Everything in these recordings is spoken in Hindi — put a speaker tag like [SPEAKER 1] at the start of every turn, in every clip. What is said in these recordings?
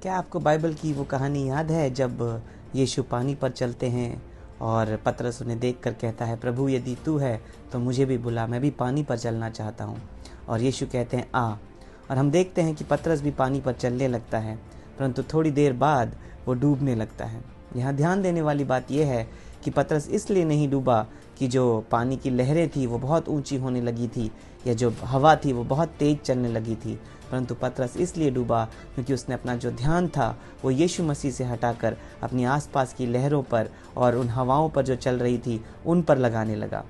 [SPEAKER 1] क्या आपको बाइबल की वो कहानी याद है जब यीशु पानी पर चलते हैं और पतरस उन्हें देखकर कहता है, प्रभु यदि तू है तो मुझे भी बुला, मैं भी पानी पर चलना चाहता हूँ। और यीशु कहते हैं आ। और हम देखते हैं कि पतरस भी पानी पर चलने लगता है, परंतु थोड़ी देर बाद वो डूबने लगता है। यहाँ ध्यान देने वाली बात यह है कि पतरस इसलिए नहीं डूबा कि जो पानी की लहरें थी वो बहुत ऊंची होने लगी थी या जो हवा थी वो बहुत तेज चलने लगी थी, परंतु पतरस इसलिए डूबा क्योंकि उसने अपना जो ध्यान था वो यीशु मसीह से हटाकर अपनी आसपास की लहरों पर और उन हवाओं पर जो चल रही थी उन पर लगाने लगा।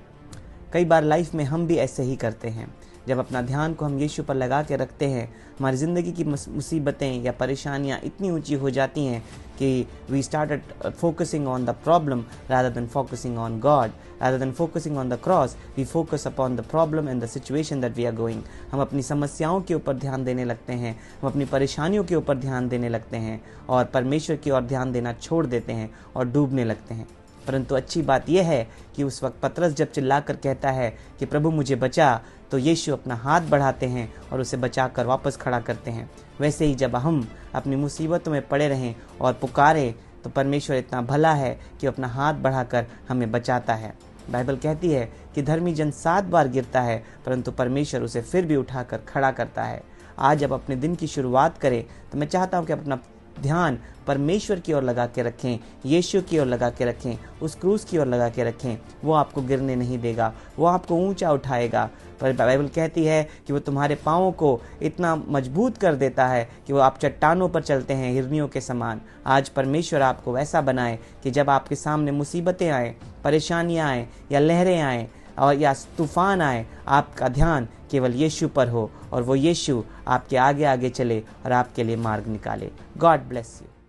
[SPEAKER 1] कई बार लाइफ में हम भी ऐसे ही करते हैं। जब अपना ध्यान को हम यीशु पर लगा के रखते हैं, हमारी ज़िंदगी की मुसीबतें या परेशानियां इतनी ऊंची हो जाती हैं कि we started focusing on the problem rather than focusing on God, rather than focusing on the cross we focus upon the problem and the situation that we are going. हम अपनी समस्याओं के ऊपर ध्यान देने लगते हैं, हम अपनी परेशानियों के ऊपर ध्यान देने लगते हैं और परमेश्वर की ओर ध्यान देना छोड़ देते हैं और डूबने लगते हैं। परंतु अच्छी बात यह है कि उस वक्त पतरस जब चिल्लाकर कहता है कि प्रभु मुझे बचा, तो यीशु अपना हाथ बढ़ाते हैं और उसे बचाकर वापस खड़ा करते हैं। वैसे ही जब हम अपनी मुसीबतों में पड़े रहें और पुकारें तो परमेश्वर इतना भला है कि अपना हाथ बढ़ाकर हमें बचाता है। बाइबल कहती है कि धर्मी जन 7 बार गिरता है परंतु परमेश्वर उसे फिर भी उठाकर खड़ा करता है। आज जब अपने दिन की शुरुआत करें तो मैं चाहता हूँ कि अपना ध्यान परमेश्वर की ओर लगा के रखें, यीशु की ओर लगा के रखें, उस क्रूस की ओर लगा के रखें। वो आपको गिरने नहीं देगा, वो आपको ऊंचा उठाएगा। पर बाइबल कहती है कि वो तुम्हारे पाँवों को इतना मजबूत कर देता है कि वो आप चट्टानों पर चलते हैं हिरनियों के समान। आज परमेश्वर आपको वैसा बनाए कि जब आपके सामने मुसीबतें आए, परेशानियाँ आए या लहरें आए और या तूफान आए, आपका ध्यान केवल यीशु पर हो और वो यीशु आपके आगे आगे चले और आपके लिए मार्ग निकाले। God bless you.